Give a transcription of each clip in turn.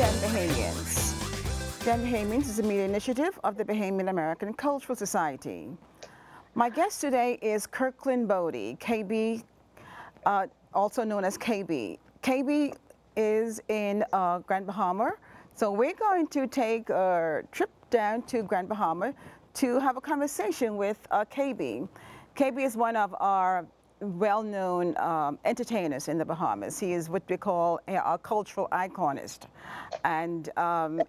Den Bahamians. Den Bahamians is a media initiative of the Bahamian American Cultural Society. My guest today is Kirkland Bodie, KB, also known as KB. KB is in Grand Bahama, so we're going to take a trip down to Grand Bahama to have a conversation with KB. KB is one of our well-known entertainers in the Bahamas. He is what we call a cultural iconist. And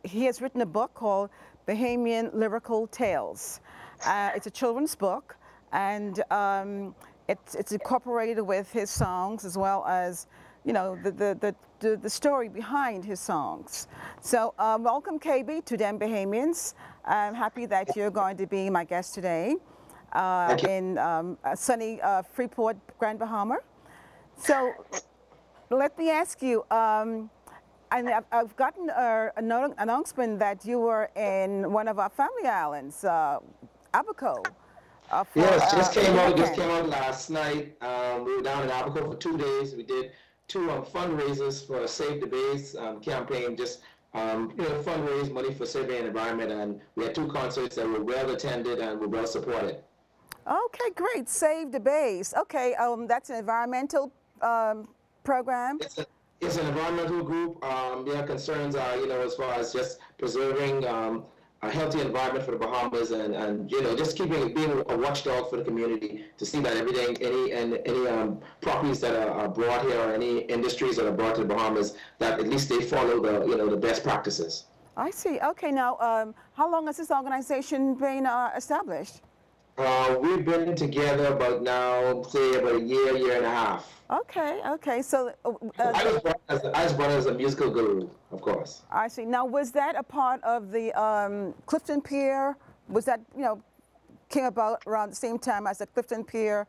he has written a book called Bahamian Lyrical Tales. It's a children's book, and it's incorporated with his songs as well as, you know, the story behind his songs. So welcome, KB, to Den Bahamians. I'm happy that you're going to be my guest today. In sunny Freeport, Grand Bahama. So let me ask you, and I've gotten an announcement that you were in one of our family islands, Abaco. Yes, just came out last night. We were down in Abaco for 2 days. We did two fundraisers for Save the Base campaign, just fundraise money for survey and environment, and we had two concerts that were well attended and were well supported. Okay, great. Save the Base. Okay, that's an environmental program. It's an environmental group. Their concerns are, as far as just preserving a healthy environment for the Bahamas, and just being a watchdog for the community to see that everything, any properties that are brought here or any industries that are brought to the Bahamas, that at least they follow the best practices. I see. Okay, now how long has this organization been established? We've been together about a year and a half. Okay, okay. So I was brought as a musical guru, of course. I see. Now, was that a part of the Clifton Pier? Was that, came about around the same time as the Clifton Pier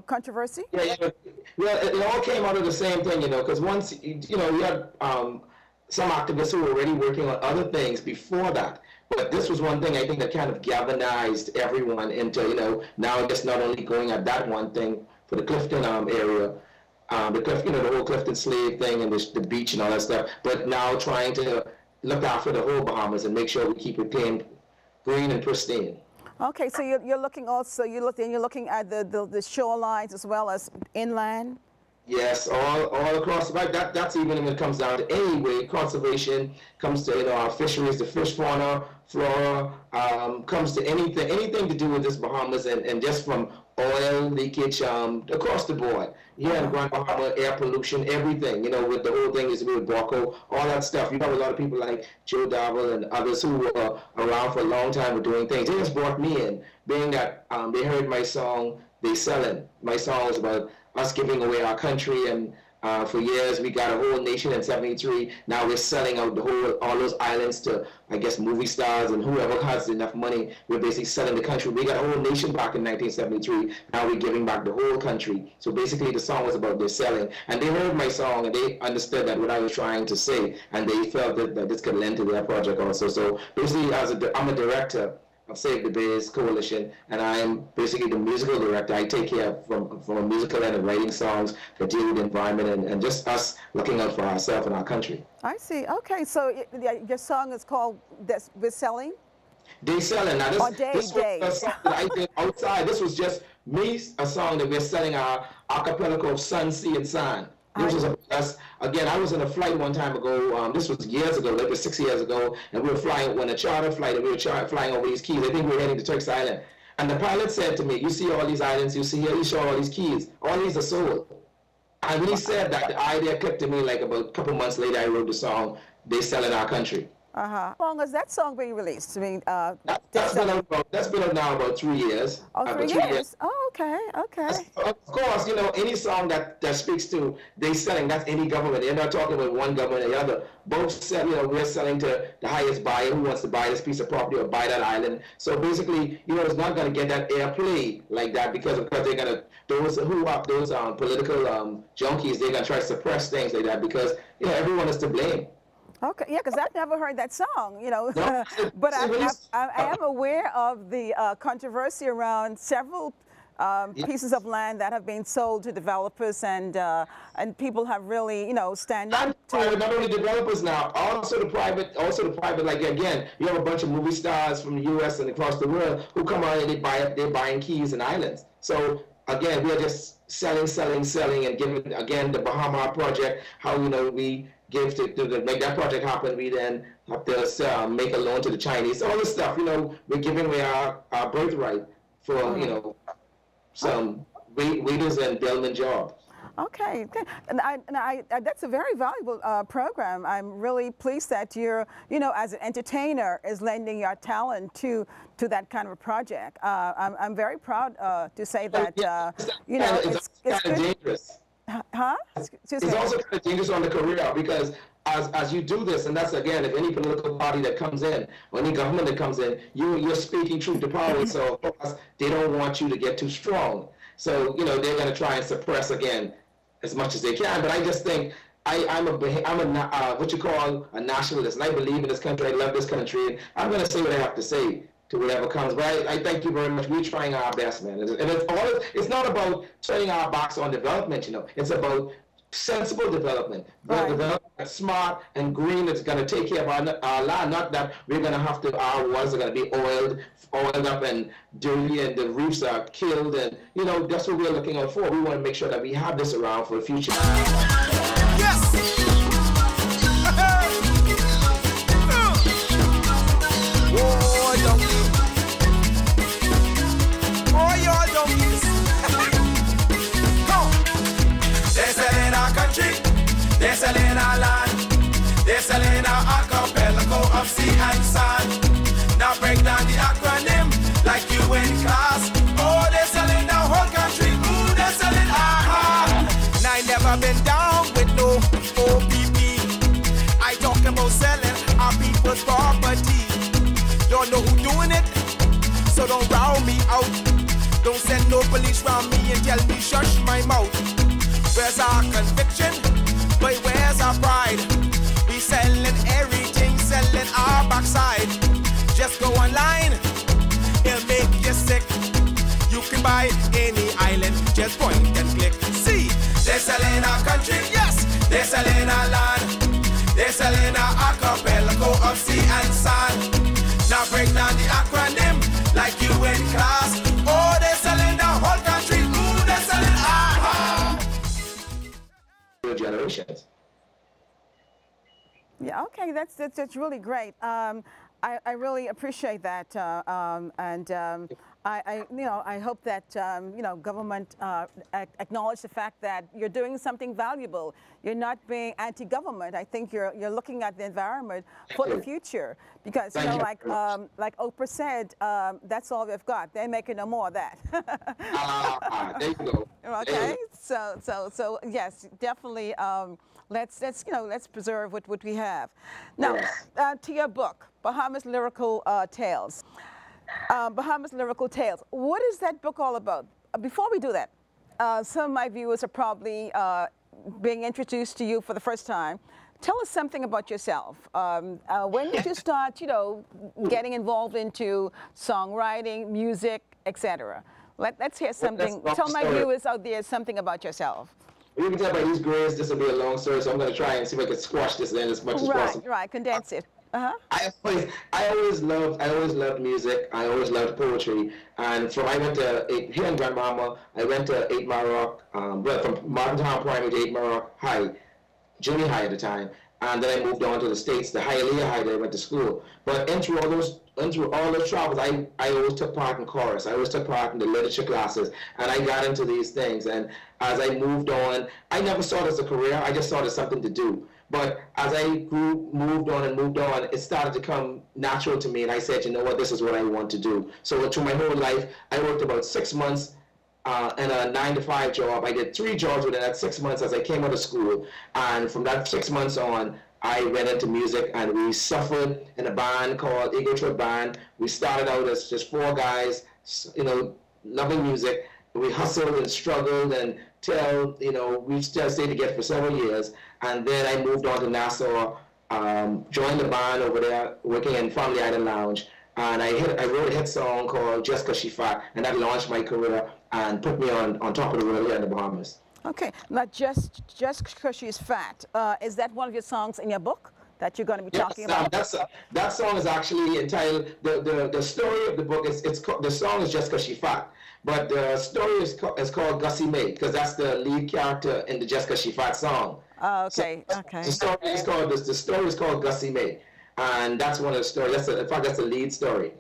controversy? Yeah, well, it all came out of the same thing, because once, we had some activists who were already working on other things before that. But this was one thing I think that kind of galvanized everyone into, now just not only going at that one thing for the Clifton area, the whole Clifton slave thing and the beach and all that stuff, but now trying to look after the whole Bahamas and make sure we keep it clean, green and pristine. Okay, so you're looking also, you're looking at the shorelines as well as inland? Yes, all across. That's even when it comes down to anyway, conservation comes to our fisheries, the fish fauna, flora, comes to anything to do with this Bahamas, and just from oil leakage across the board. Here in Grand Bahama, air pollution, everything. With the whole thing is with Abaco, all that stuff. You have a lot of people like Joe Darville and others who were around for a long time with doing things. They just brought me in, being that they heard my song, They Sellin'. My song was about us giving away our country, and for years we got a whole nation in '73. Now we're selling out all those islands to, I guess, movie stars and whoever has enough money. We're basically selling the country. We got a whole nation back in 1973. Now we're giving back the whole country. So basically the song was about their selling, and they heard my song and they understood that what I was trying to say, and they felt that this could lend to their project also. So basically, I'm a director of Save the Base Coalition, and I am basically the musical director. I take care from a musical end of writing songs that deal with the environment and just us looking out for ourselves and our country. I see. Okay, so your song is called We're Selling? They Selling. Now this was a song that I did outside. This was just me, a song that we're selling our acapella called Sun, Sea, and Sign. This was again, I was in a flight one time ago, this was years ago, like 6 years ago, and we were flying on a charter flight, and we were flying over these keys. I think we were heading to Turks Island. And the pilot said to me, you see all these islands, you see here, you show all these keys, all these are sold. And when he said that, the idea clicked to me like about a couple months later, I wrote the song, They Sell in Our Country. How long has that song been released? I mean, that's been out now about 3 years. Oh, 3 years. Oh, okay, okay. Of course, any song that speaks to they selling, that's any government. They're not talking about one government or the other. Both sell, we're selling to the highest buyer who wants to buy this piece of property or buy that island. So basically, it's not going to get that airplay like that because they're going to, those political junkies, they're going to try to suppress things like that because, everyone is to blame. Okay, yeah, because I've never heard that song, No, but I am aware of the controversy around several pieces of land that have been sold to developers, and people have really, stand up to. Not only developers now, also the private. Like again, you have a bunch of movie stars from the U.S. and across the world who come out and they're buying keys and islands. So again, we are just selling, and giving again the Bahama project. How we give to make that project happen. We then have to make a loan to the Chinese. All this stuff, we're giving away our birthright for some waiters and bellman jobs. Okay, and that's a very valuable program. I'm really pleased that you're, as an entertainer, is lending your talent to that kind of a project. I'm very proud to say that, it's kind of dangerous. Huh? It's also kind of dangerous on the career, because as you do this, and that's again, if any political party that comes in, or any government that comes in, you're speaking truth to power. So of course, they don't want you to get too strong. So they're going to try and suppress again as much as they can. But I just think I'm a what you call a nationalist, and I believe in this country. I love this country, and I'm going to say what I have to say to whatever comes. But I thank you very much. We're trying our best, man. And it's not about turning our backs on development. It's about sensible development, development that's smart and green, that's going to take care of our land. Not that we're going to have to, our waters are going to be oiled up and dirty, and the reefs are killed, and that's what we're looking out for. We want to make sure that we have this around for the future. Yes. Oh, donkey. Oh, your donkeys. Go. They're selling our country. They're selling our land. They're selling our archipelago of sea and sand. Now break down the acronym like you in class. Oh, they're selling the whole country. Ooh, they're selling And I never been down with no OPP. I talk about selling our people's property. Don't know who doing it, so don't round me out. Don't send no police round me and tell me shush my mouth. Where's our conviction? But where's our pride? We selling everything, selling our backside. Just go online, it'll make you sick. You can buy any island, just point and click. See, they're selling our country, yes, they're selling our land. They're selling our archipelago of sea and sand. Now break down the acronym like you in class. Oh, they're selling the whole country. Ooh, they're selling generations. Yeah, okay, that's really great. I really appreciate that, I hope that government acknowledge the fact that you're doing something valuable. You're not being anti-government. I think you're looking at the environment for the future, because like Oprah said, that's all we've got. They're making no more of that. There you go. Okay, so yes, definitely. Let's preserve what we have. Now, to your book, Bahamas Lyrical Tales. Bahamas Lyrical Tales. What is that book all about? Before we do that, some of my viewers are probably being introduced to you for the first time. Tell us something about yourself. When did you start, getting involved into songwriting, music, etc.? Let's hear something. Tell my viewers out there something about yourself. You can tell by these grades, this will be a long story, so I'm going to try and see if I can squash this in as much as possible. Right, condense it. I always loved music. I always loved poetry. And I went to here in Bahama. I went to 8 Mile Rock, from Martintown Primary to 8 Mile Rock High, junior high at the time. And then I moved on to the States, the Hialeah High that I went to school. But into all those travels, I always took part in chorus. I always took part in the literature classes, and I got into these things. And as I moved on, I never saw it as a career. I just saw it as something to do. But as I moved on, it started to come natural to me, and I said, you know what, this is what I want to do. So through my whole life, I worked about 6 months in a 9-to-5 job. I did 3 jobs within that 6 months as I came out of school. And from that 6 months on, I went into music, and we suffered in a band called Ego Trip Band. We started out as just 4 guys, loving music. We hustled and struggled until, we still stayed together for several years. And then I moved on to Nassau, joined the band over there, working in Family Island Lounge. And I wrote a hit song called Just 'Cause She Fat, and that launched my career. and put me on top of the world here in the Bahamas. Okay, not just because she's fat. Is that one of your songs in your book that you're going to be talking about? That song is actually entitled, the story of the book is called, the song is Just Cause She Fat, but the story is called Gussie Mae, because that's the lead character in the Just Cause She Fat song. Oh, okay, so, okay. The story is called Gussie Mae, and that's one of the stories. In fact, that's the lead story.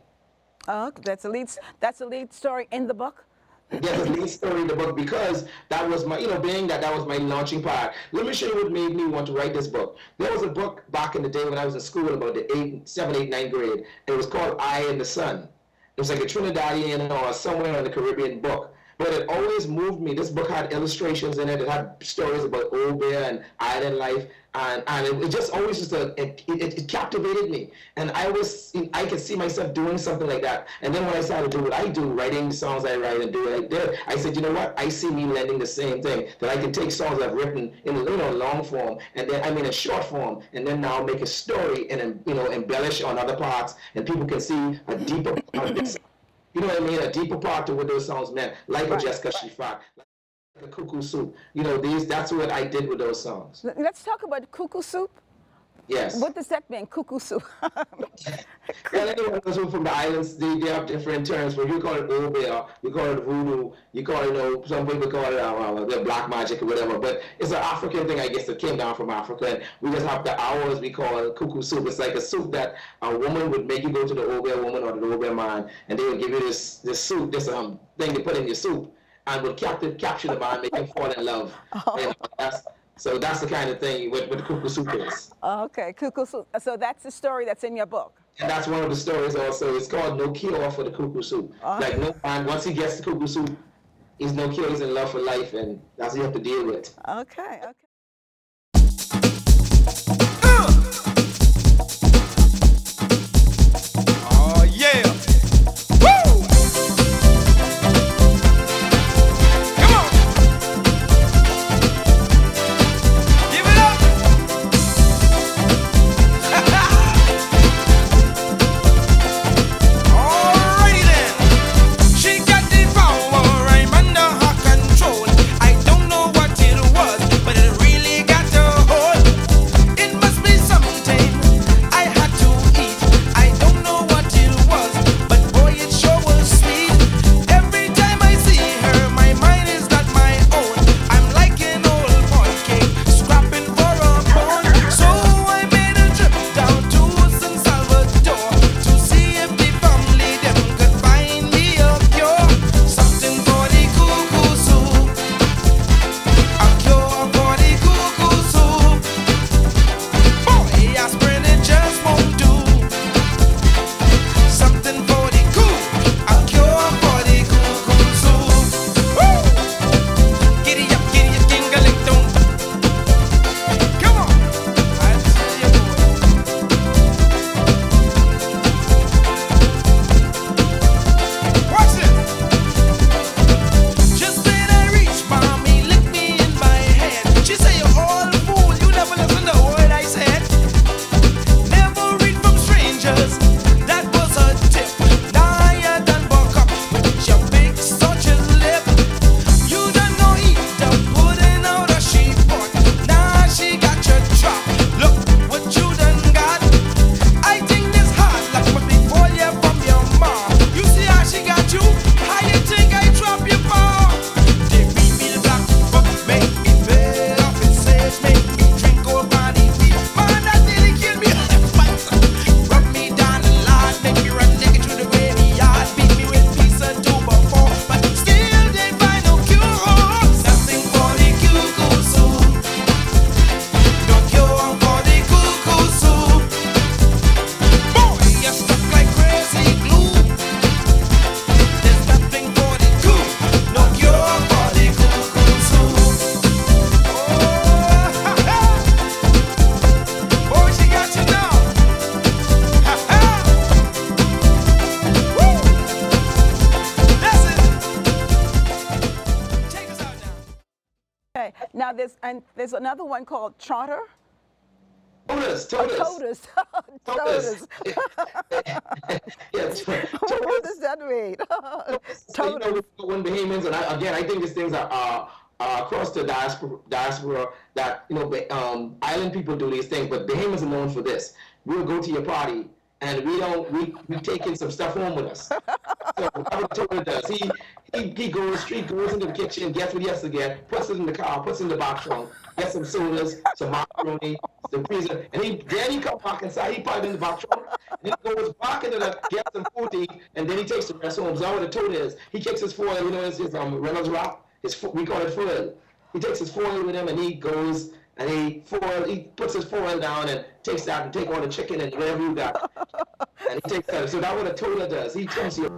Oh, that's the lead story in the book? Yeah, the lead story in the book, because that was my, being that was my launching pad. Let me show you what made me want to write this book. There was a book back in the day when I was in school, about the 7th, 8th, 9th grade. It was called I and the Sun. It was like a Trinidadian or somewhere in the Caribbean book. But it always moved me. This book had illustrations in it. It had stories about Old Bear and island life. And it just always it captivated me. And I could see myself doing something like that. And then when I started to do what I do, writing the songs I write and do it like that, I said, you know what? I see me lending the same thing, that I can take songs I've written in long form, and then in short form, and then now make a story and embellish on other parts, and people can see a deeper part of this. You know what I mean? A deeper part to what those songs meant, like a Just Cause She Fat, like a Cuckoo Soup. That's what I did with those songs. Let's talk about Cuckoo Soup. Yes. What does that mean, Cuckoo Soup? Well, anyone who's from the islands, they have different terms. But you call it Old Bear, you call it voodoo, you call it, some people call it black magic or whatever. But it's an African thing, I guess, that came down from Africa. And we just have the hours we call it Cuckoo Soup. It's like a soup that a woman would make you go to the Old Bear woman or the Old Bear man, and they would give you this soup, this thing they put in your soup, and would capture the man, make him fall in love. Oh. And so that's the kind of thing what the Cuckoo Soup is. Okay, Cuckoo Soup. So that's the story that's in your book. And that's one of the stories also. It's called No Cure for the Cuckoo Soup. Like no man, once he gets the Cuckoo Soup, he's no cure, he's in love for life, and that's what you have to deal with. Okay, okay. Oh, yeah. Woo! Come on. Give it up. Alrighty then. She got the power, I'm under her control. I don't know what it was, but it really got a hold. It must be something I had to eat. I don't know what it was, but boy, it sure was sweet. Every time I see her, my mind is not my own. I'm like an old boy king, scrapping for a bone. So I made a trip down to San Salvador to see if the family them could find me a cure. Something for the cuckoo soup, a cure for the cuckoo soup. Boy, aspirin it just won't do. Something for the a cure for the cuckoo soup. Woo! Giddy up, ding-a-ling-dong. Come on, I tell you watch this. Just when I reach, mommy licked me in my hand. She say, "You're all fool, you never listen to what I said. Never read from strangers." That was a tip. Now you done buck up with your big such a lip. You done know either putting out a sheep pot. Now she got your trap. Look what you done got. I think this hard luck must be for you from your mom. You see how she got you? How you think I drop your ball? They beat me the block, but make me bed off and says make me drink old body beat. Man, that nearly killed me. Rub me down the line, make me run naked through the graveyard. Beat me with piece of two before, but still they find no cure. Nothing for the cuckoo soup. No cure for the cuckoo soup. Boy, you're stuck like crazy glue. There's nothing for the no cure for the cuckoo soup. Oh, ha, ha. Boy, she got you now. Ha, ha. Woo. That's it. Take us out now. Okay. Now there's another one called Trotter. Totus. Totus. Yeah, What does that mean? So, you know, when Bahamians, and I think these things are across the diaspora that, you know, island people do these things, but Bahamians are known for this. We'll go to your party and we take in some stuff home with us. So that's what Tola does. He goes into the kitchen, gets what he has to get, puts it in the car, puts it in the box trunk, gets some sodas, some macaroni, some freezer, and then he comes back inside, he put it in the box trunk, and he goes back into the, gets some food to eat, and then he takes the rest home. So that's what the Tola is. He takes his foil, you know, his Reynolds Wrap, we call it foil. He takes his foil with him and he goes and he puts his foil down and takes that and take all the chicken and whatever you got. And he takes that. So that's what a Tola does. He comes here.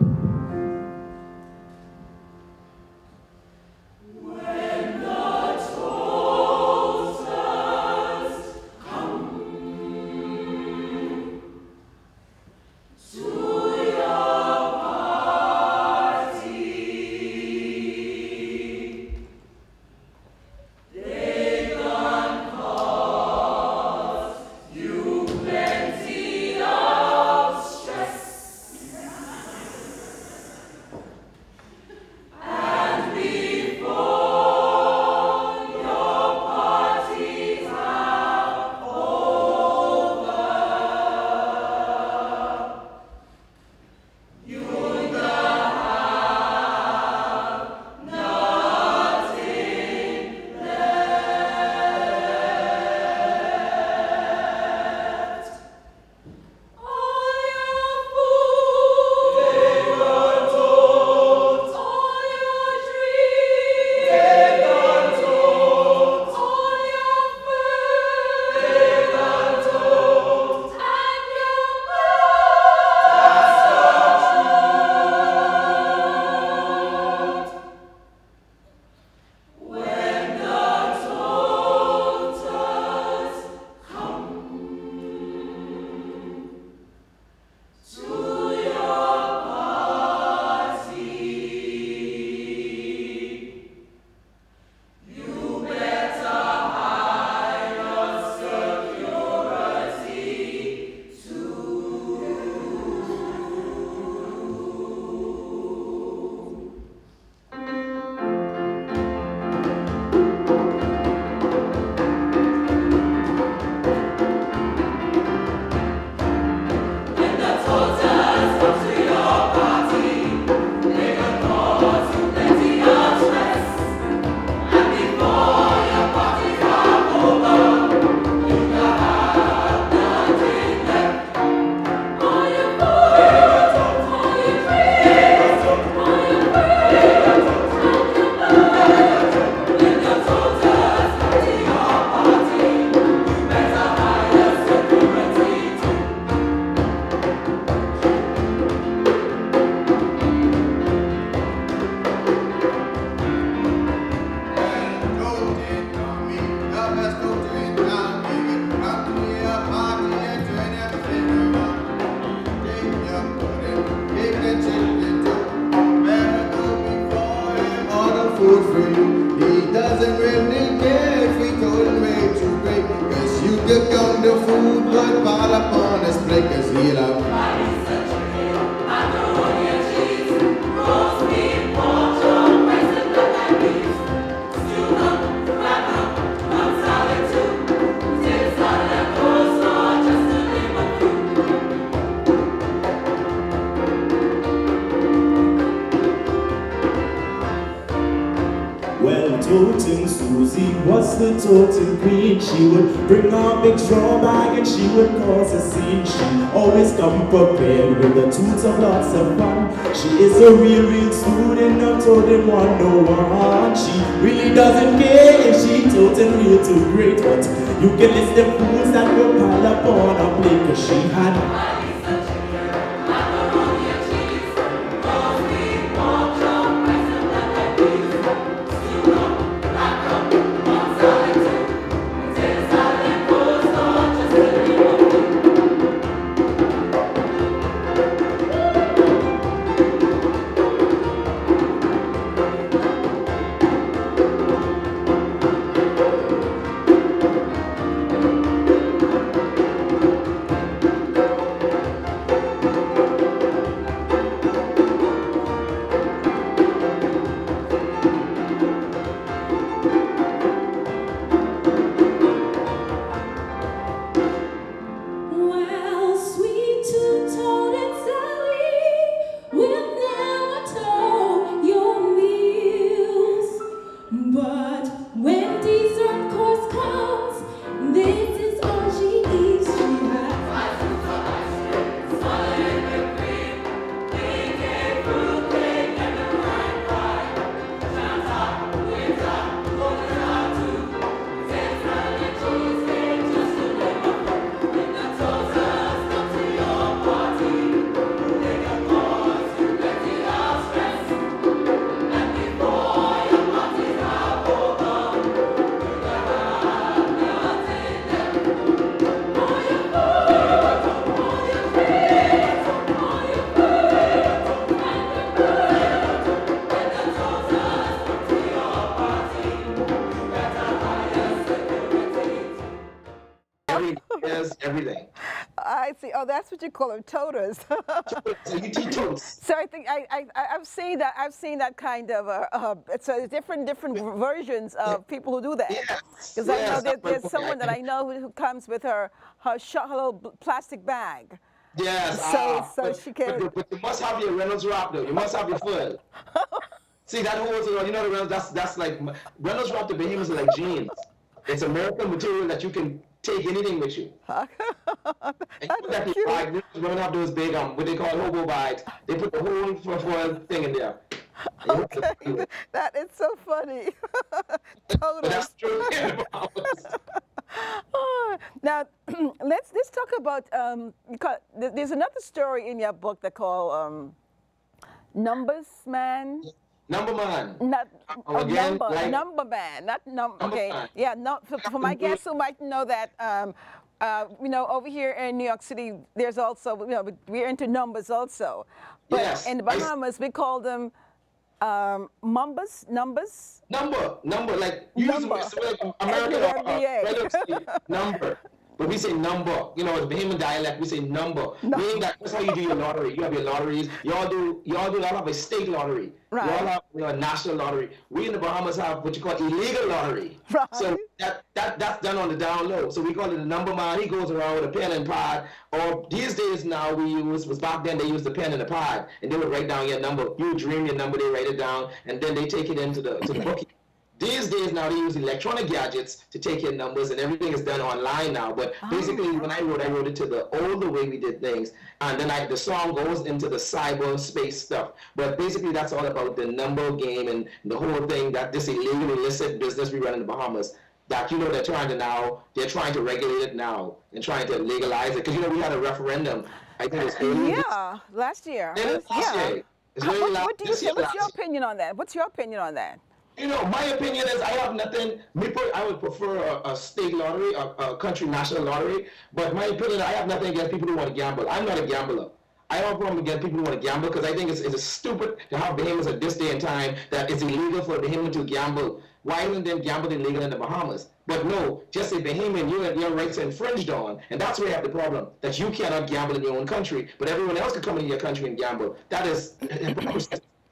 Toting Susie was the toting queen. She would bring a big straw bag and she would cause a scene. She always come prepared with the tools of lots of fun. She is a real student of toting 101. She really doesn't care if she toting real too great. But you can list the fools that will pile up on her plate, cause she had beers, everything. I see. Oh, that's what you call them, toters. So you teach totes. So I think I've seen that. I've seen that kind of. It's different versions of people who do that. Because I know there's someone that I know who comes with her little plastic bag. Yes. So she can. But you must have your Reynolds wrap though. You must have your foil. See that holds it on. You know the Reynolds. That's like Reynolds wrap. The Bahamas are like jeans. It's American material that you can take anything with you. That's cute. Women have those big what they call hobo bags. They put the whole foil thing in there. Okay, that is so funny. Totally. That's true. Now, let's talk about because there's another story in your book that called Numbers Man. Number man. Not again, number man, not number. Okay, man. yeah. No, for my guests who might know that, you know, over here in New York City, there's also, you know, we're into numbers also. But yes, in the Bahamas, we call them numbers. Number, like Number. usually like American number. But we say number, you know, it's Bahamian dialect, we say number. Meaning that's how you do your lottery. You have your lotteries. Y'all have a state lottery. Right. Y'all have, you know, a national lottery. We in the Bahamas have what you call illegal lottery. Right. So that's done on the down low. So we call it a number man. He goes around with a pen and pad. Or these days now was back then they used the pen and the pad and they would write down your number. You would dream your number, they write it down, and then they take it into the bookie. These days now they use electronic gadgets to take your numbers and everything is done online now. But basically when I wrote it to the older way we did things. And then the song goes into the cyber space stuff. But basically that's all about the number game and the whole thing that this illegal illicit business we run in the Bahamas. That, you know, they're trying to regulate it now and trying to legalize it. Because, you know, we had a referendum. I think it was earlier. Yeah, last year. Last year. What's your opinion on that? What's your opinion on that? You know, my opinion is I have nothing. I would prefer a state lottery, a country national lottery. But my opinion, I have nothing against people who want to gamble. I'm not a gambler. I don't have a problem against people who want to gamble because I think it's stupid to have Bahamians at this day and time that it's illegal for a Bahamian to gamble. Why isn't them gambling illegal in the Bahamas? But no, just a Bahamian, your rights are infringed on. And that's where you have the problem, that you cannot gamble in your own country, but everyone else can come into your country and gamble. That is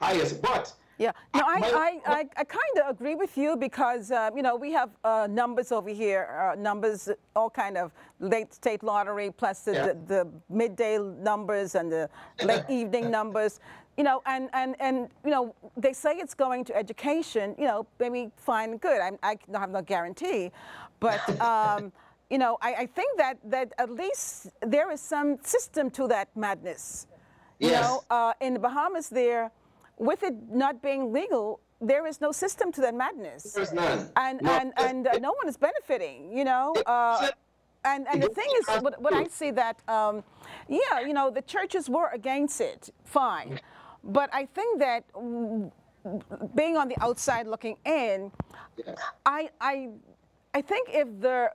highest. But yeah, no, I kind of agree with you because, you know, we have numbers over here, numbers, all kind of late state lottery, plus the midday numbers and the late evening numbers, you know, and you know, they say it's going to education, you know, maybe fine and good. I have no guarantee, but, you know, I think that at least there is some system to that madness. You know, in the Bahamas there, with it not being legal, there is no system to that madness. There's none. And no one is benefiting, you know. And the thing is, what I see that, yeah, you know, the churches were against it, fine. But I think that being on the outside looking in, I think if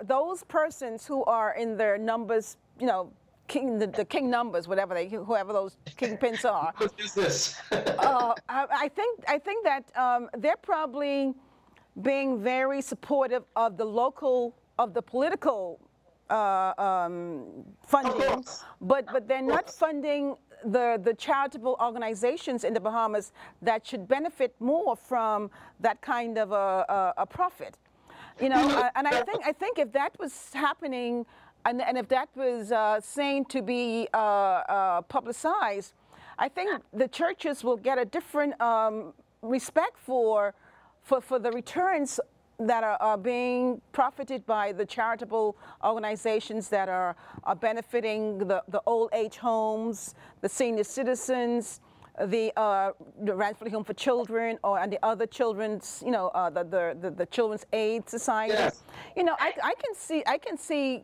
those persons who are in their numbers, you know, the king numbers, whoever those kingpins are. What is this? I think that they're probably being very supportive of the political funding, but they're not funding the charitable organizations in the Bahamas that should benefit more from that kind of a profit. You know, and I think if that was happening. And if that was seen to be publicized, I think the churches will get a different respect for the returns that are being profited by the charitable organizations that are benefiting the old age homes, the senior citizens, the Ranford Home for Children, and the other children's, you know, the Children's Aid Society. Yes. You know, I can see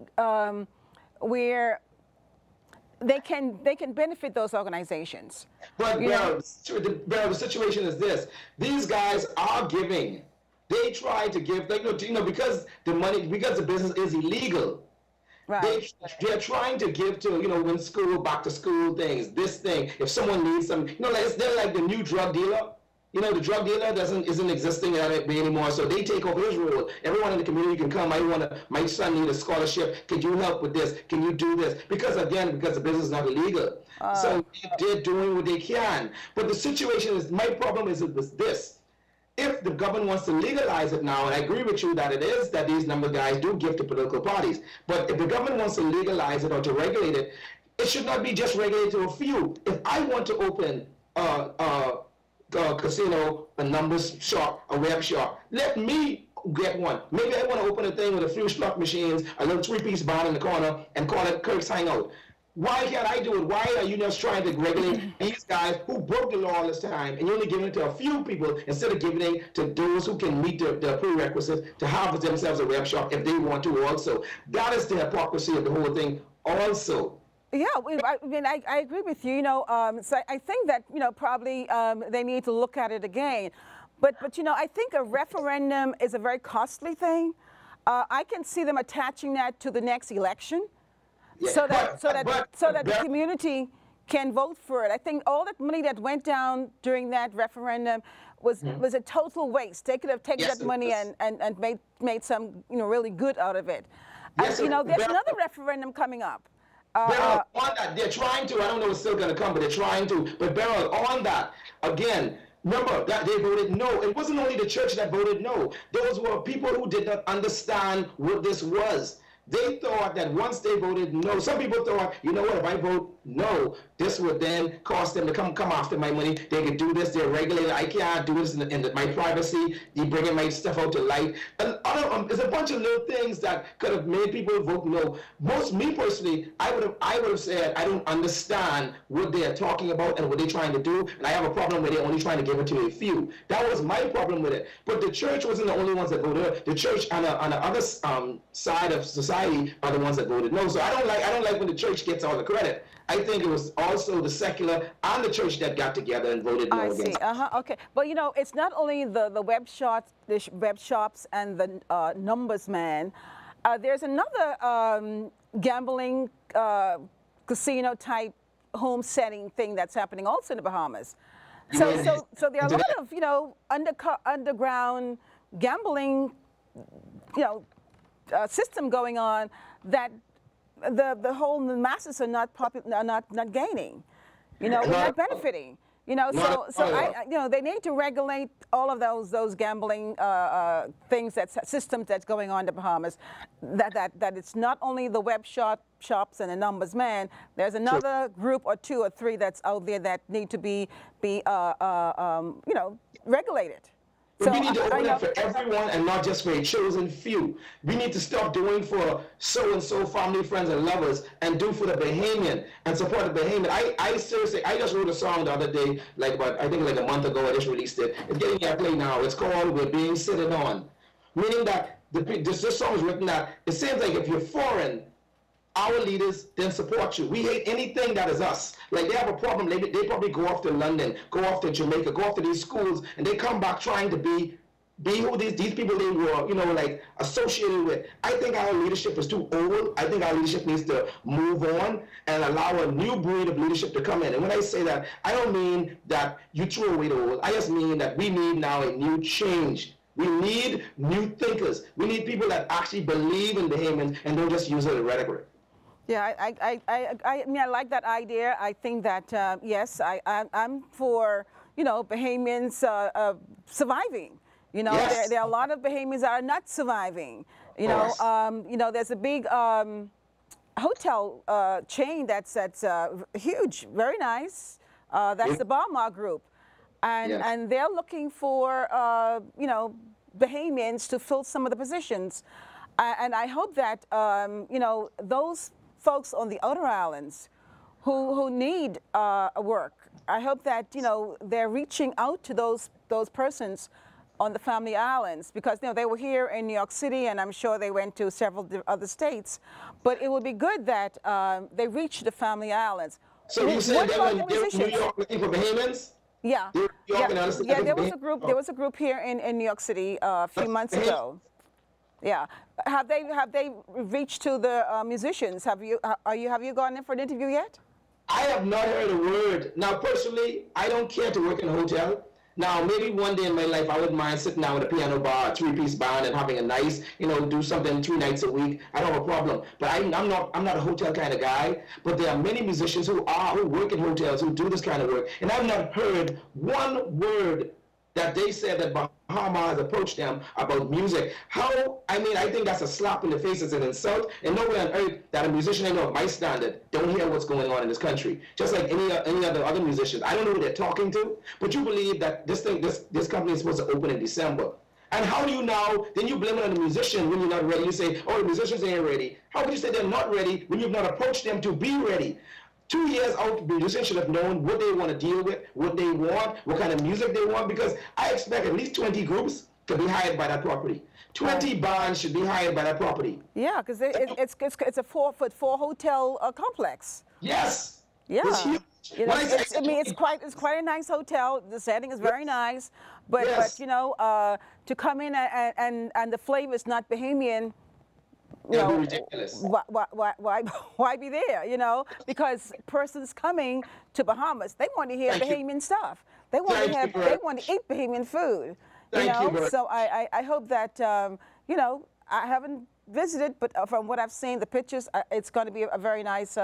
where they can benefit those organizations. But the situation is this: these guys are giving. They try to give, like, you know, because the business is illegal. Right. They're trying to give to, you know, when school, back to school things, this thing. If someone needs some, you know, they're like the new drug dealer. You know, the drug dealer isn't existing that way anymore, so they take over his role. Everyone in the community can come. My son needs a scholarship. Can you help with this? Can you do this? Because again, because the business is not illegal. So they're doing what they can. But the situation is, my problem is this. If the government wants to legalize it now, and I agree with you that it is that these number of guys do give to political parties, but if the government wants to legalize it or to regulate it, it should not be just regulated to a few. If I want to open a casino, a numbers shop, a web shop, let me get one. Maybe I want to open a thing with a few slot machines, a little three-piece bar in the corner, and call it Kirk's Hangout. Why can't I do it? Why are you just trying to regulate these guys who broke the law all this time, and you're only giving it to a few people instead of giving it to those who can meet the prerequisites to have themselves a web shop if they want to also? That is the hypocrisy of the whole thing also. Yeah, I mean, I agree with you. You know, so I think that, you know, probably they need to look at it again. But you know, I think a referendum is a very costly thing. I can see them attaching that to the next election, Yeah, so that the community can vote for it. I think all that money that went down during that referendum was a total waste. They could have taken that money and made some, you know, really good out of it. Yes, you know, there's another referendum coming up. Beryl, on that, they're trying to, I don't know if it's still going to come, but they're trying to. But Beryl, on that, again, remember that they voted no. It wasn't only the church that voted no. Those were people who did not understand what this was. They thought that once they voted no, some people thought, you know what, if I vote no, this would then cost them to come after my money. They could do this, they're regulated. I can't do this in my privacy. You bringing my stuff out to light. And there's a bunch of little things that could have made people vote no. Me personally, I would have said, I don't understand what they're talking about and what they're trying to do. And I have a problem with it only trying to give it to a few. That was my problem with it. But the church wasn't the only ones that voted. The church on the other side of society are the ones that voted no. So I don't like when the church gets all the credit. I think it was also the secular and the church that got together and voted no against. I see. Okay. But you know, it's not only the web shops and the numbers man. There's another gambling casino type home setting thing that's happening also in the Bahamas. So there are a lot of, you know, underground gambling, you know, system going on that the whole masses are not gaining, you know, we're not benefiting, you know. They need to regulate all of those gambling things, systems that's going on in the Bahamas. That it's not only the web shops and the numbers man. There's another group or two or three that's out there that need to be you know, regulated. But we need to open up for everyone and not just for a chosen few. We need to stop doing for so-and-so family, friends, and lovers and do for the Bahamian and support the Bahamian. I seriously, I just wrote a song the other day, I think like a month ago, I just released it. It's getting airplay now. It's called We're Being Sitted On. Meaning that this song is written that it seems like if you're foreign, our leaders then support you. We hate anything that is us. Like they have a problem, they probably go off to London, go off to Jamaica, go off to these schools, and they come back trying to be who these people they were, you know, like associated with. I think our leadership is too old. I think our leadership needs to move on and allow a new breed of leadership to come in. And when I say that, I don't mean that you throw away the old. I just mean that we need now a new change. We need new thinkers. We need people that actually believe in Bahamians and don't just use it as rhetoric. Yeah, I mean, I like that idea. I think that, yes, I'm for, you know, Bahamians surviving. You know, yes. there are a lot of Bahamians that are not surviving. You know, there's a big hotel chain that's huge, very nice. That's the Bahama group. And they're looking for, you know, Bahamians to fill some of the positions. And I hope that, you know, those folks on the outer islands who need work, I hope that, you know, they're reaching out to those persons on the family islands, because, you know, they were here in New York City, and I'm sure they went to several other states. But it would be good that they reach the family islands. So you said they were in New York looking for Bahamians? Yeah. There was a group here in New York City a few months ago. Yeah. Have they reached to the musicians? Have you gone in for an interview yet? I have not heard a word. Now, personally, I don't care to work in a hotel. Now, maybe one day in my life, I wouldn't mind sitting down with a piano bar, a three-piece band, and having a nice, do something 3 nights a week. I don't have a problem. But I'm not a hotel kind of guy. But there are many musicians who work in hotels, who do this kind of work. And I've not heard one word that they said that Bahama has approached them about music. I think that's a slap in the face, it's an insult, and nowhere on earth that a musician I know of my standard don't hear what's going on in this country. Just like any other musicians. I don't know who they're talking to, but you believe that this company is supposed to open in December. And how do you now, then you blame it on the musician when you're not ready. You say, oh, the musicians ain't ready. How would you say they're not ready when you've not approached them to be ready? 2 years out, musicians should have known what they want to deal with, what they want, what kind of music they want, because I expect at least 20 groups to be hired by that property. 20 bands should be hired by that property. Yeah, because it's a 4-foot-4 hotel complex. Yes. Yeah. It's huge. It's quite a nice hotel. The setting is very nice, but to come in and the flavor is not Bahamian. It'll be ridiculous. Why be there? Because persons coming to Bahamas, they want to hear Bahamian stuff. They want to eat Bahamian food. So I hope that I haven't visited, but from what I've seen, the pictures, it's going to be a very nice.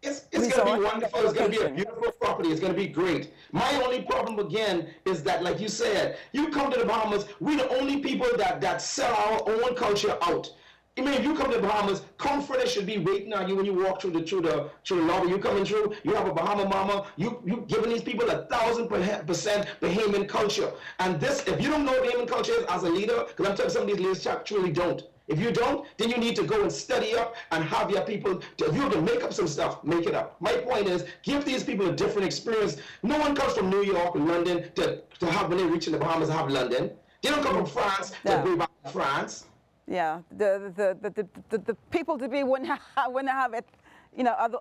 It's going to be wonderful. It's going to be a beautiful property. It's going to be great. My only problem, again, is that, like you said, you come to the Bahamas, we're the only people that sell our own culture out. I mean, if you come to the Bahamas, comforters should be waiting on you when you walk through the lobby. You coming through, you have a Bahama mama, you giving these people 1,000% Bahamian culture. And this, if you don't know what Bahamian culture is as a leader, because I'm telling some of these leaders truly don't. If you don't, then you need to go and study up and have your people, if you have to make up some stuff, make it up. My point is, give these people a different experience. No one comes from New York or London to have, when they reach in the Bahamas, have London. They don't come from France to go back to France. Yeah, the people to be wouldn't have it,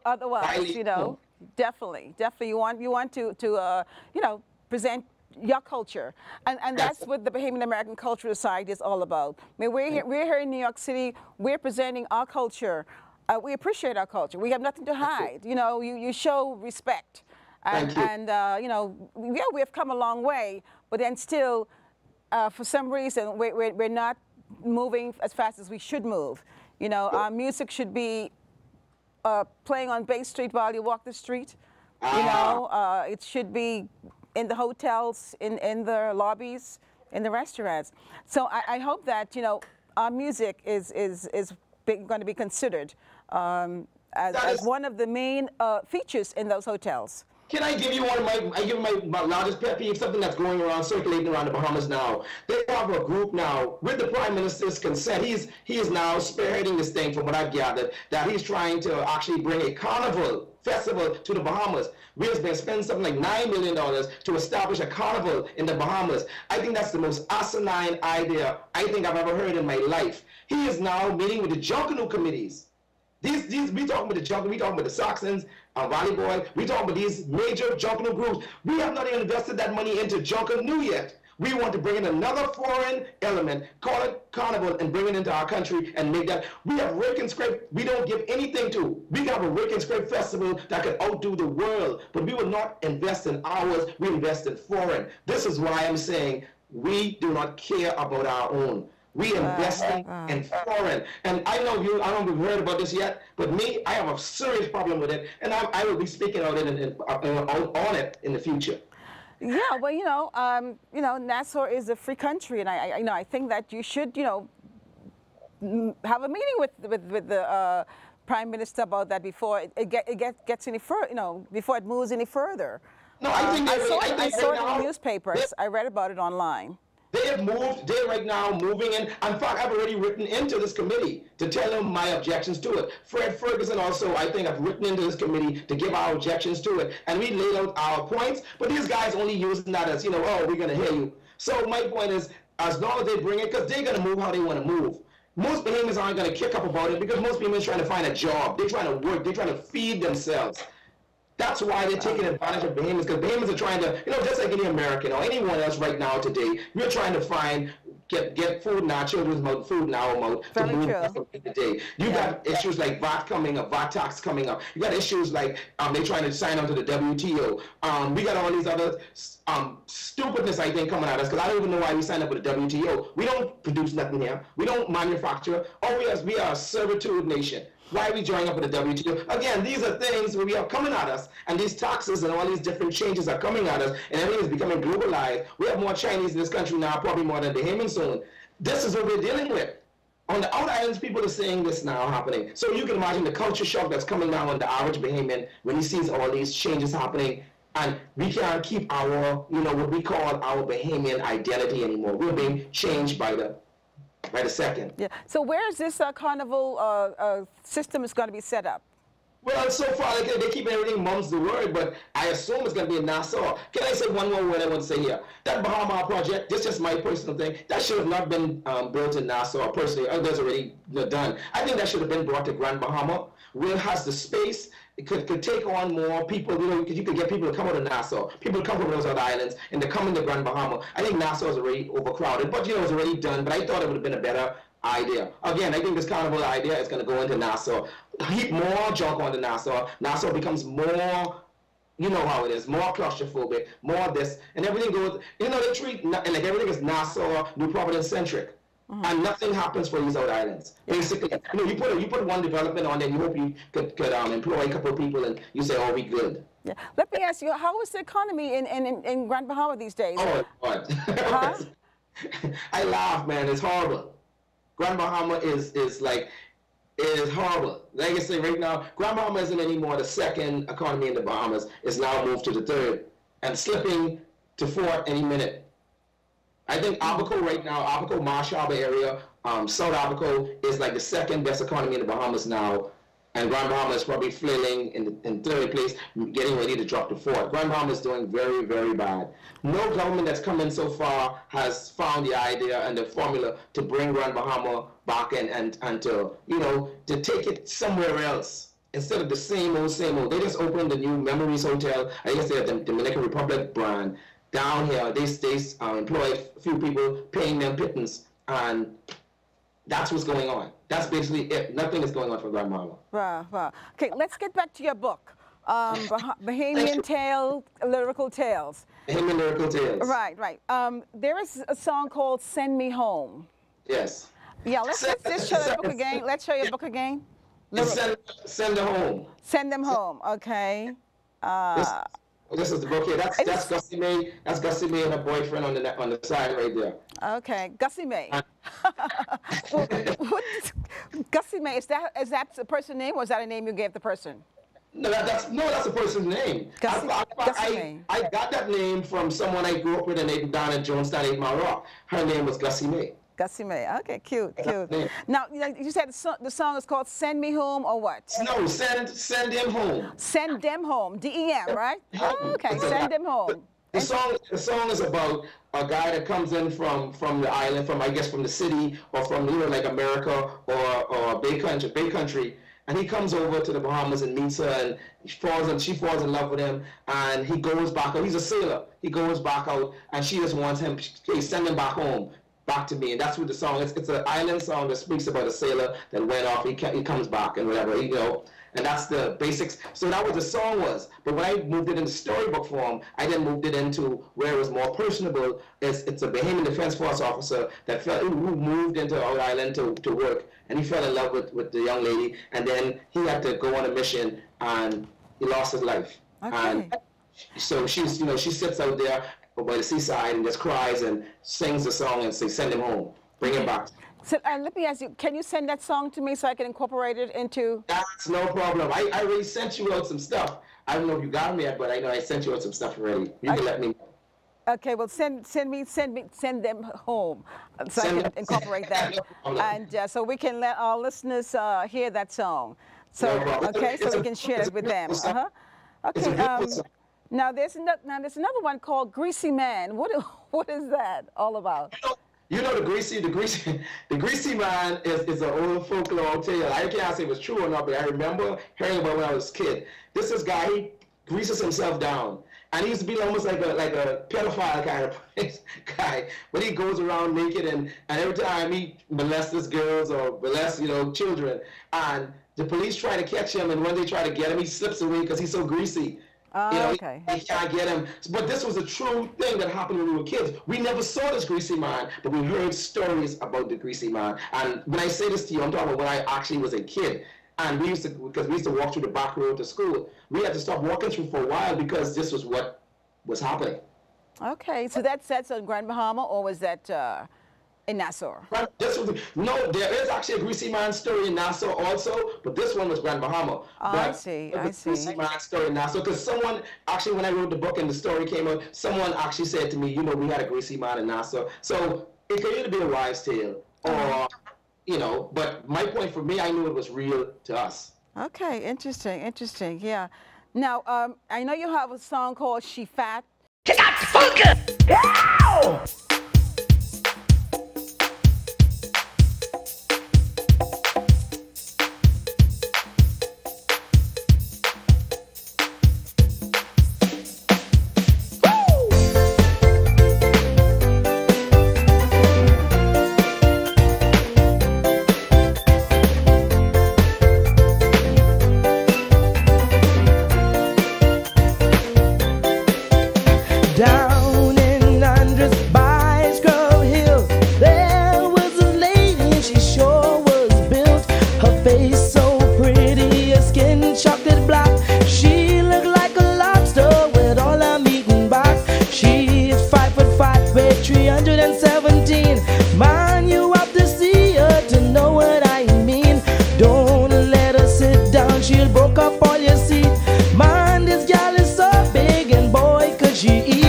otherwise, definitely you want to present your culture, and that's what the Bahamian American Cultural Society is all about. I mean, we're here in New York City. We're presenting our culture. We appreciate our culture. We have nothing to hide. You show respect, and we have come a long way, but then still, for some reason, we're not moving as fast as we should move. Our music should be playing on Bay Street while you walk the street. It should be in the hotels, in the lobbies, in the restaurants. So I hope that our music is going to be considered as one of the main features in those hotels. Can I give you my largest pet peeve, something that's going around, circulating around the Bahamas now. They have a group now, with the Prime Minister's consent, he is now spearheading this thing, from what I've gathered, that he's trying to actually bring a carnival festival to the Bahamas. We have been spending something like $9 million to establish a carnival in the Bahamas. I think that's the most asinine idea I think I've ever heard in my life. He is now meeting with the Junkanoo committees. We talking about the Junkanoo, we talking about the Saxons, Valley Boy, we talking about these major Junkanoo groups. We have not even invested that money into Junkanoo yet. We want to bring in another foreign element, call it carnival, and bring it into our country and make that. We have rake and scrape we don't give anything to. We have a rake and scrape festival that could outdo the world, but we will not invest in ours, we invest in foreign. This is why I'm saying we do not care about our own. We invest in foreign. And I don't know if you've heard about this yet, but me, I have a serious problem with it, and I will be speaking on it in the future. Yeah, well, Nassau is a free country, and I think that you should, have a meeting with the Prime Minister about that before it gets any further, before it moves any further. No, I saw it in the newspapers. I read about it online. They're right now moving in. In fact, I've already written into this committee to tell them my objections to it. Fred Ferguson also, I think, I've written into this committee to give our objections to it. And we laid out our points, but these guys only using that as, oh, we're going to hear you. So my point is, as long as they bring it, because they're going to move how they want to move. Most Bahamians aren't going to kick up about it because most Bahamians are trying to find a job. They're trying to work. They're trying to feed themselves. That's why they're taking advantage of Bahamians, because Bahamians are trying to, just like any American or anyone else right now today, we're trying to find get food in our children's mouth, food in our mouth to move us from day to day. You got issues like VAT coming up, VAT tax coming up. You got issues like they're trying to sign on to the WTO. We got all these other stupidness, I think, coming at us, because I don't even know why we signed up with the WTO. We don't produce nothing here. We don't manufacture. Oh, we are a servitude nation. Why are we joining up with the WTO? Again, these are things we are coming at us, and these taxes and all these different changes are coming at us, and everything is becoming globalized. We have more Chinese in this country now, probably more than Bahamian soon. This is what we're dealing with. On the outer islands, people are seeing this now happening. So you can imagine the culture shock that's coming down on the average Bahamian when he sees all these changes happening, and we can't keep our, what we call our Bahamian identity anymore. We're being changed by the second. Yeah. So where is this carnival system is going to be set up? Well, so far they keep everything mum's the word, but I assume it's going to be in Nassau. Can I say one more word I want to say here? That Bahama project, this is just my personal thing, that should have not been built in Nassau personally. Others already done. I think that should have been brought to Grand Bahama, where it has the space. It could take on more people, you could get people to come out of Nassau, people to come from those other islands, and to come into Grand Bahama. I think Nassau is already overcrowded, but it's already done, but I thought it would have been a better idea. Again, I think this carnival idea is going to go into Nassau, heap more junk onto Nassau. Nassau becomes more, you know how it is, more claustrophobic, more of this, and everything goes, they treat, like everything is Nassau, New Providence centric. And nothing happens for these other islands. Basically, you put one development on there, you hope you could employ a couple of people, and you say, oh, we good. Yeah. Let me ask you, how is the economy in Grand Bahama these days? Oh, God. Huh? I laugh, man. It's horrible. Grand Bahama is horrible. Like I say right now, Grand Bahama isn't anymore the second economy in the Bahamas. It's now moved to the third and slipping to fourth any minute. I think Abaco right now, Abaco Marsh Harbor area, South Abaco is like the second best economy in the Bahamas now, and Grand Bahama is probably flailing in third place, getting ready to drop to fourth. Grand Bahama is doing very, very bad. No government that's come in so far has found the idea and the formula to bring Grand Bahama back and to, to take it somewhere else. Instead of the same old, they just opened the new Memories Hotel. I guess they're the Dominican Republic brand. Down here, they employ a few people, paying them pittance, and that's what's going on. That's basically it. Nothing is going on for Grand Bahama. Wow. Okay, let's get back to your book, Bahamian Lyrical Tales. Bahamian Lyrical Tales. Right. There is a song called "Send Me Home." Yes. Yeah, let's show the book again. Let's show your book again. Send them home. Send them home. Okay. This is the book here. That's Gussie Mae. That's Gussie Mae and her boyfriend on the side right there. Okay, Gussie Mae. Gussie Mae, is that the person's name, or is that a name you gave the person? No, that's a person's name. I got that name from someone I grew up with down in Jonestown, 8 Mile Rock. Her name was Gussie Mae. Gussie Mae. Okay, cute. Now, you said the song is called "Send Me Home" or what? No, send them home. Send them home. DEM, right? Oh, okay. Send them home. The song is about a guy that comes in from the island, from the city, or from like America or Bay Country, and he comes over to the Bahamas and meets her, and she falls in love with him, and he goes back out. He's a sailor. He goes back out, and she just wants him. Send him back home. Back to me, and that's what the song is. It's an island song that speaks about a sailor that went off. He comes back and whatever, and that's the basics. So that what the song was. But when I moved it into storybook form, I then moved it into where it was more personable. It's a Bahamian Defense Force officer who moved into our island to work, and he fell in love with the young lady, and then he had to go on a mission, and he lost his life. Okay. And so she sits out there by the seaside and just cries and sings the song and says, "Send him home, bring him back." So let me ask you, can you send that song to me so I can incorporate it into? That's no problem. I already sent you out some stuff. I don't know if you got them yet, but I know I sent you out some stuff already. You can let me know. Okay, well, send them home so I can incorporate that, and so we can let our listeners hear that song. So okay, so we can share it with them. Okay. Now there's another one called "Greasy Man." What is that all about? The Greasy Man is an old folklore tale. I can't say it was true or not, but I remember hearing about it when I was a kid. This guy, he greases himself down, And he used to be almost like a pedophile kind of guy. But he goes around naked and every time he molests girls or molests, children. And the police try to catch him, and when they try to get him, he slips away because he's so greasy. Okay. He can't get him. But this was a true thing that happened when we were kids. We never saw this greasy man, but we heard stories about the greasy man. And when I say this to you, I'm talking about when I actually was a kid. And because we used to walk through the back road to school, we had to stop walking through for a while because this was what was happening. Okay, so that's on Grand Bahama, or was that in Nassau? No, there is actually a greasy man story in Nassau also, but this one was Grand Bahama. I see. Greasy man story in Nassau, because someone, actually when I wrote the book and the story came out, someone actually said to me, we had a greasy man in Nassau. So it could either be a wives' tale or... but my point for me, I knew it was real to us. Okay, interesting, yeah. Now, I know you have a song called She Fat. She got focus! Ow! Down in Andres by Scrub Hill, there was a lady, she sure was built. Her face so pretty, her skin chocolate black. She looked like a lobster with all her meat and box. She's 5'5", weighed 317. Man, you have to see her to know what I mean. Don't let her sit down, she'll broke up all your seat. Man, this gal is so big and boy could she eat.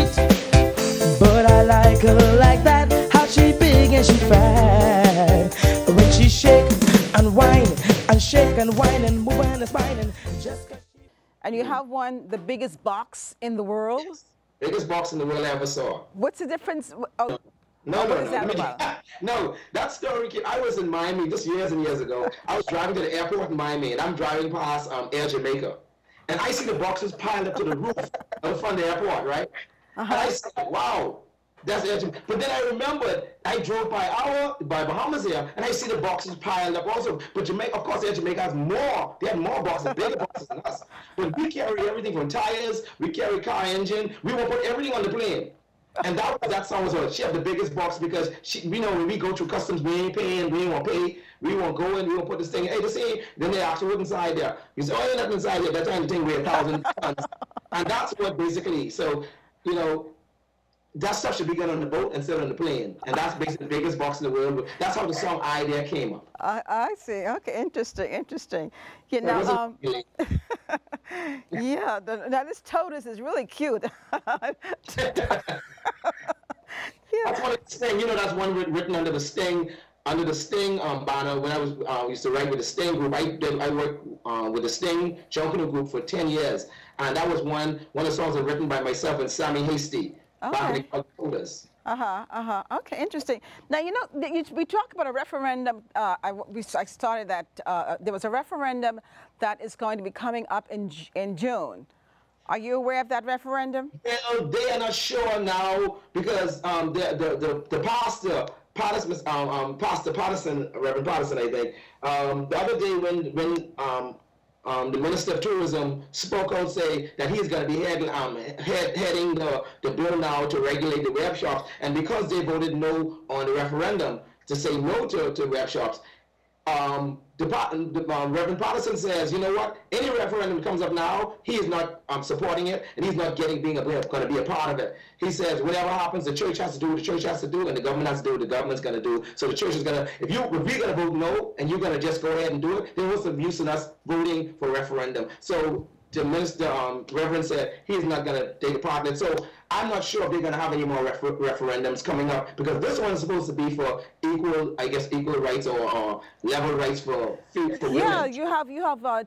But I like her like that, how she big and she fat. When she shake and whine and shake and whine and move and spine and just. And you have one, the biggest box in the world? Yes. Biggest box in the world I ever saw. What's the difference? Oh, No, what is that about? No, that story, I was in Miami just years and years ago. I was driving to the airport in Miami, and I'm driving past Air Jamaica. And I see the boxes piled up to the roof of the front of the airport, right? And I said, wow, that's Air Jamaica. But then I remembered, I drove by Bahamas here, and I see the boxes piled up also. But Jamaica, of course, Air Jamaica has more. They have more boxes, bigger boxes than us. But we carry everything from tires, we carry car engine, we will put everything on the plane. And that song was her. She had the biggest box because when we go through customs, we ain't paying, we ain't want to pay, we won't go in, we won't put this thing, hey, this ain't, then they ask you what's inside there. You say, oh, ain't nothing inside there. That time the thing weighed 1,000 tons. And that's what basically, so, that stuff should be done on the boat instead of on the plane. And that's basically the biggest box in the world. That's how the song idea came up. I see. Okay, interesting. Yeah, now, yeah, now this tortoise is really cute. That's one of the Sting. That's one written under the Sting banner. When I used to write with the Sting group, I worked with the Sting Junkanoo group for 10 years, and that was one of the songs that were written by myself and Sammy Hasty. Okay. Okay, interesting. Now, we talk about a referendum. I started that. There was a referendum that is going to be coming up in June. Are you aware of that referendum? Well, they are not sure now because the pastor, Reverend Patterson, I think, the other day when the Minister of Tourism spoke out, say that he's going to be heading the bill now to regulate the web shops, and because they voted no on the referendum to say no to web shops, Reverend Patterson says, you know what? Any referendum that comes up now, he is not supporting it, and he's not going to be a part of it. He says whatever happens, the church has to do what the church has to do, and the government has to do what the government's going to do. So the church is going to, if we're going to vote no, and you're going to just go ahead and do it, then what's the use in us voting for a referendum? So the minister, Reverend, said he's not going to take a part in it. So I'm not sure if they're going to have any more referendums coming up, because this one is supposed to be for equal rights or level rights for women. Yeah, you have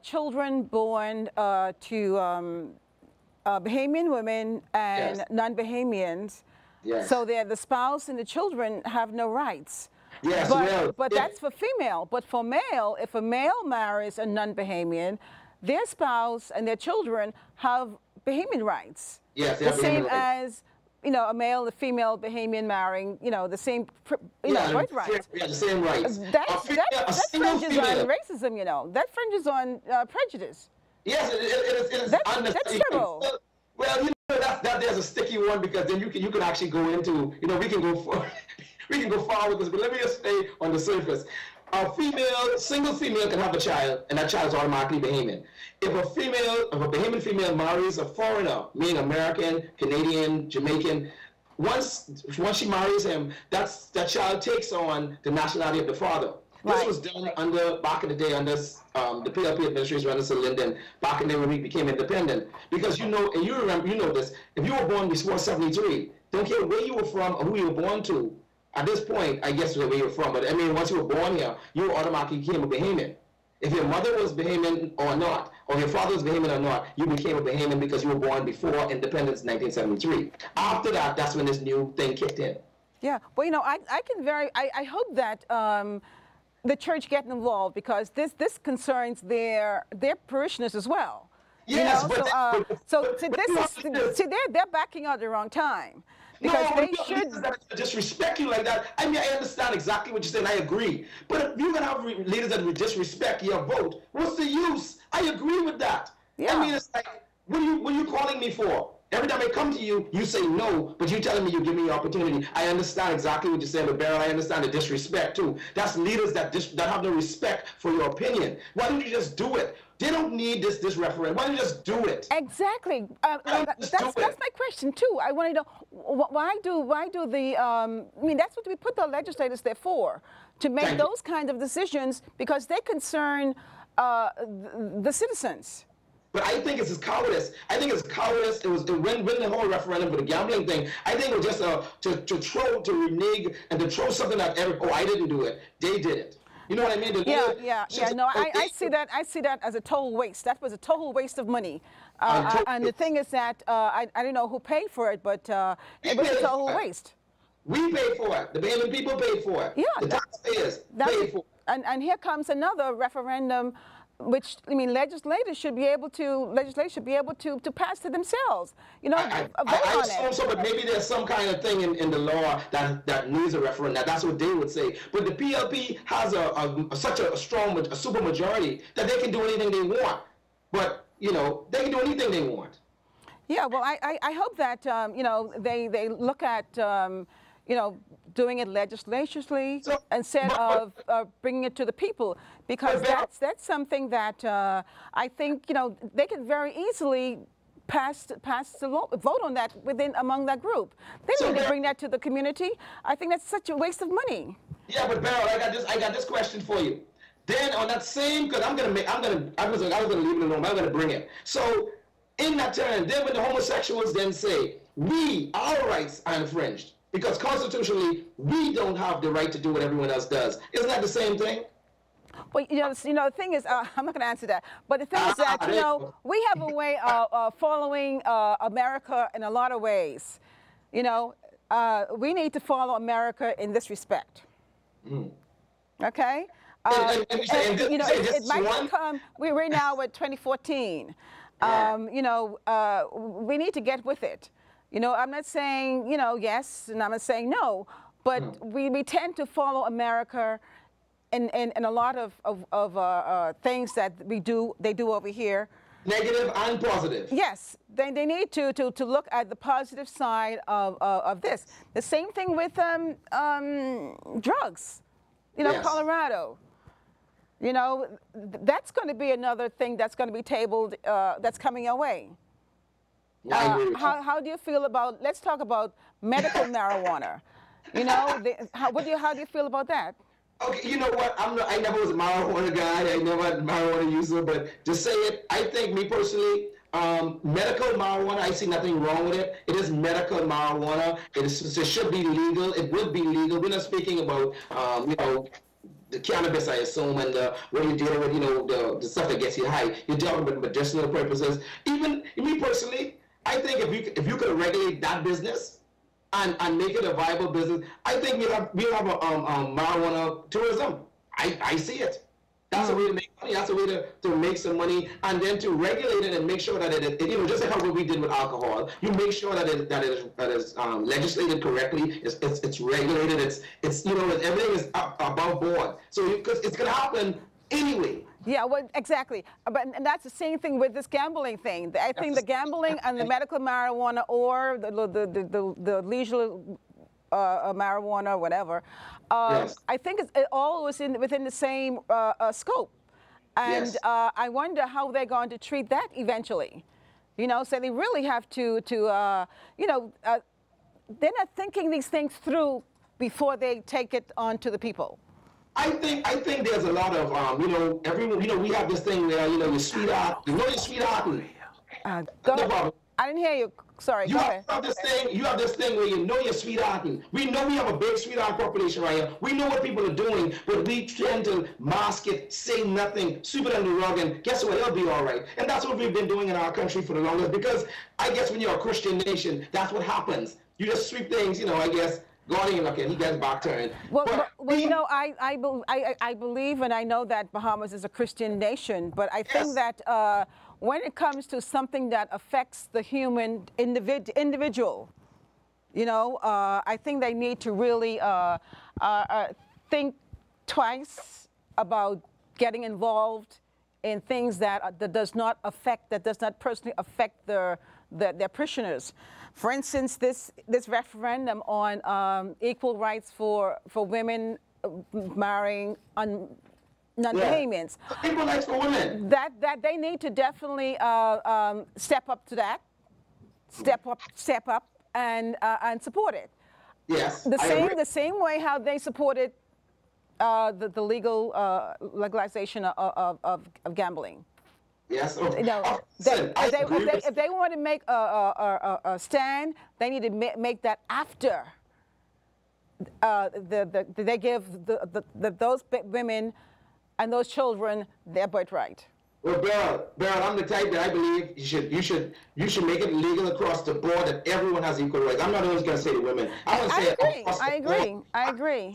children born to Bahamian women and non-Bahamians. Yes. So the spouse and the children have no rights. Yes, but that's for female. But for male, if a male marries a non-Bahamian, their spouse and their children have Bahamian rights. Yes, the same as, you know, a male and a female Bahamian marrying, you know, the same, you know, birthright. Yeah, the same rights. That fringes on racism, you know. That fringes on prejudice. Yes, it is. That's terrible. Well, you know, that there's a sticky one, because then you can actually go into, you know, we can go far with this, but let me just stay on the surface. A single female can have a child, and that child is automatically Bahamian. If a Bahamian female marries a foreigner, meaning American, Canadian, Jamaican, once she marries him, that child takes on the nationality of the father. This was done back in the day under the PLP administration under Sir Lyndon, back in the day when we became independent. Because you know, and you know this, if you were born before 73, don't care where you were from or who you were born to, at this point, I guess where you're from, but I mean, once you were born here, you automatically became a Bahamian. If your mother was Bahamian or not, or your father was Bahamian or not, you became a Bahamian because you were born before independence in 1973. After that, that's when this new thing kicked in. Yeah, well, you know, I hope that the church get involved, because this concerns their parishioners as well. Yes, you know? They're backing out at the wrong time. Because they should disrespect you like that. I mean, I understand exactly what you're saying. I agree. But if you're gonna have leaders that disrespect your vote, what's the use? I agree with that. Yeah. I mean, it's like, what are you calling me for? Every time I come to you, you say no, but you're telling me you give me the opportunity. I understand exactly what you're saying, but Beryl, I understand the disrespect too. That's leaders that have no respect for your opinion. Why don't you just do it? They don't need this referendum. Why don't you just do it? Exactly. That's my question too. I want to know, why do the I mean, that's what we put the legislators there for, to make those kind of decisions, because they concern the citizens. But I think it's cowardice. I think it's cowardice. It was when the whole referendum for the gambling thing. I think it was just to renege and to throw something at I didn't do it. They did it. You know what I mean? Yeah. No, I see that. I see that as a total waste. That was a total waste of money. And the thing is that I don't know who paid for it, but it was a total waste. We paid for it. The Bahamian people paid for it. Yeah. The taxpayers paid for it. And here comes another referendum, which, I mean, legislators should be able to pass to themselves. You know, vote on it. So, but maybe there's some kind of thing in the law that needs a referendum. That's what they would say. But the PLP has such a strong super majority that they can do anything they want. But you know, they can do anything they want. Yeah. Well, I hope that you know, they look at you know, doing it legislatively instead of bringing it to the people, because that's something that I think, you know, they can very easily pass the law, vote on that among that group. They don't need to bring that to the community. I think that's such a waste of money. Yeah, but Beryl, I got this question for you. Then on that same, because I was gonna leave it alone, but I'm gonna bring it. So in that turn, then when the homosexuals then say, our rights are infringed, because constitutionally, we don't have the right to do what everyone else does. Isn't that the same thing? Well, you know, the thing is, I'm not going to answer that. But the thing is that, you know, we have a way of following America in a lot of ways. You know, we need to follow America in this respect. Okay? You know, it might come, we're now at 2014. You know, we need to get with it. You know, I'm not saying, you know, yes, and I'm not saying no, but we tend to follow America in a lot of things that they do over here. Negative and positive. Yes, they need to look at the positive side of this. The same thing with drugs. You know, Colorado. You know, that's going to be another thing that's going to be tabled, that's coming our way. How do you feel about, let's talk about medical marijuana. You know, how do you feel about that? Okay, you know what, I never was a marijuana guy, I never had a marijuana user, but to say it, I think, me personally, medical marijuana, I see nothing wrong with it. It is medical marijuana. It should be legal. It would be legal. We're not speaking about, you know, the cannabis, I assume, and what you're dealing with, you know, the stuff that gets you high. You're dealing with medicinal purposes. Even me personally, I think if you could regulate that business and make it a viable business, I think we'll have a marijuana tourism. I see it. That's a way to make money. That's a way to make some money, and then to regulate it and make sure that it you know, just like how we did with alcohol, you make sure that it is legislated correctly. It's regulated. It's you know, everything is above board. So because it's going to happen anyway. Yeah, well, exactly. And that's the same thing with this gambling thing. I think the gambling and the medical marijuana or the leisure marijuana or whatever, Yes. I think it all was within the same scope. And Yes. I wonder how they're going to treat that eventually. You know, so they really have to you know, they're not thinking these things through before they take it on to the people. I think there's a lot of you know, everyone, you know, we have this thing where, you know, your sweetheart, you know your sweetheart. Go No ahead. problem. I didn't hear you. Sorry, You go ahead. have this thing where you know your sweetheart. We know we have a big sweetheart population right here. We know what people are doing, but we tend to mask it, say nothing, sweep it under the rug, and guess what? It'll be all right. And that's what we've been doing in our country for the longest, because I guess when you're a Christian nation, that's what happens. You just sweep things, you know, I guess. God ain't looking, he gets back turned. Well, you know, I believe and I know that Bahamas is a Christian nation, but I think that when it comes to something that affects the human individual, you know, I think they need to really think twice about getting involved in things that does not personally affect their parishioners. For instance, this referendum on equal rights for women marrying non-Bahamians. Yeah. Equal rights for women. That they need to definitely step up to that, step up and support it. Yes. The same way how they supported the legalization of gambling. Yes. You know, if they want to make a stand, they need to make that after they give those women and those children their birthright. Well, Beryl, I'm the type that I believe you should make it legal across the board that everyone has equal rights. I'm not always going to say to women. I agree.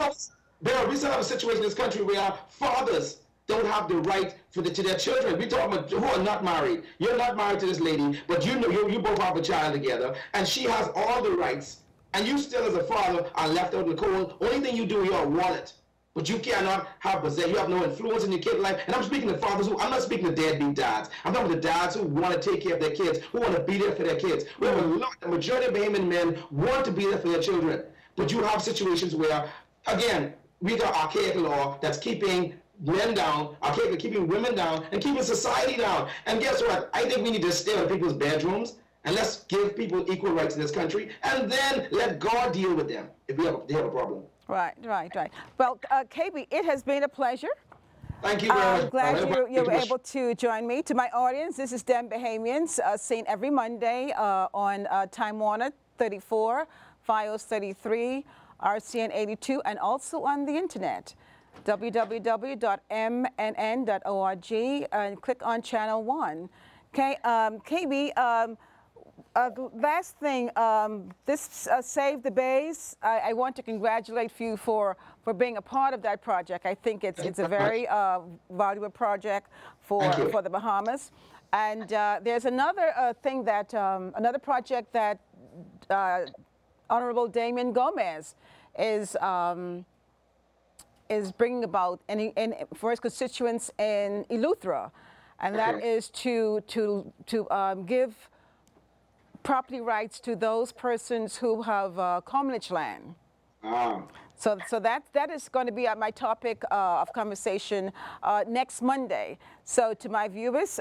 Beryl, we still have a situation in this country where our fathers don't have the right to their children. We talk about who are not married. You're not married to this lady, but you know you both have a child together, and she has all the rights, and you still as a father are left out in the cold. Only thing you do is your wallet, but you cannot have possession. You have no influence in your kid's life. And I'm speaking to fathers I'm not speaking to deadbeat dads. I'm talking to dads who want to take care of their kids, who want to be there for their kids. We have the majority of Bahamian men want to be there for their children, but you have situations where, again, we got archaic law that's keeping men down, keeping women down, and keeping society down. And guess what? I think we need to stay in people's bedrooms, and let's give people equal rights in this country, and then let God deal with them if they have a problem. Right. Well, KB, it has been a pleasure. Thank you very much. I'm glad you were able to join me. To my audience, this is Dem Bahamians, seen every Monday on Time Warner 34, FiOS 33, RCN 82, and also on the internet. www.mnn.org and click on channel 1. Okay, KB, last thing, this Save the Bays, I want to congratulate you for being a part of that project. I think it's a very valuable project for the Bahamas. And there's another thing that, another project that Honorable Damien Gomez is bringing about for his constituents in Eleuthera, and that is to give property rights to those persons who have commonage land. So that is going to be my topic of conversation next Monday. So to my viewers,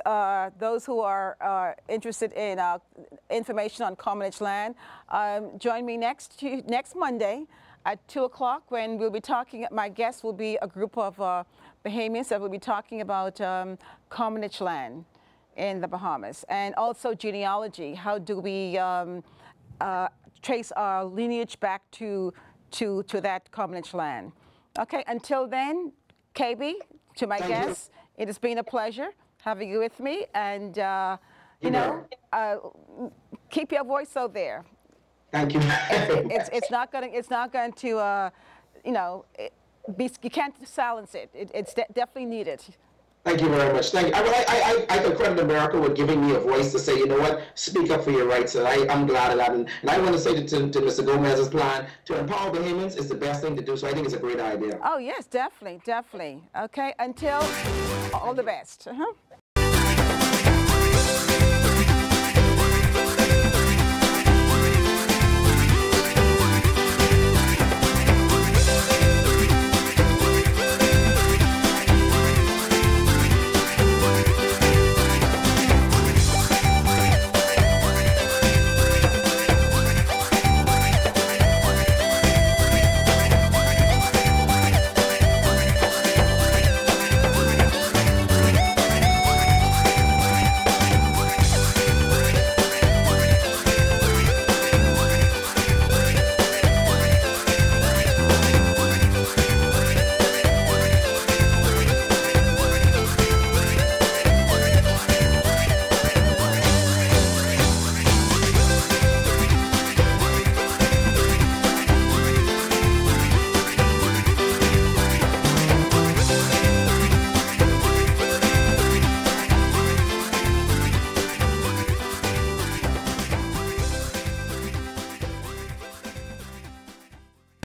those who are interested in information on commonage land, join me next Monday at 2 o'clock when we'll be talking. My guest will be a group of Bahamians that will be talking about commonage land in the Bahamas, and also genealogy. How do we trace our lineage back to that commonage land? Okay, until then, KB, to my guests, it has been a pleasure having you with me, and keep your voice out there. Thank you. It's not going to you can't silence it. It's definitely needed. Thank you very much. Thank you. I can credit America with giving me a voice to say, you know what, speak up for your rights. And I'm glad of that. And I want to say to Mr. Gomez's plan, to empower Bahamians is the best thing to do. So I think it's a great idea. Oh, yes, definitely, definitely. Okay, until all the best.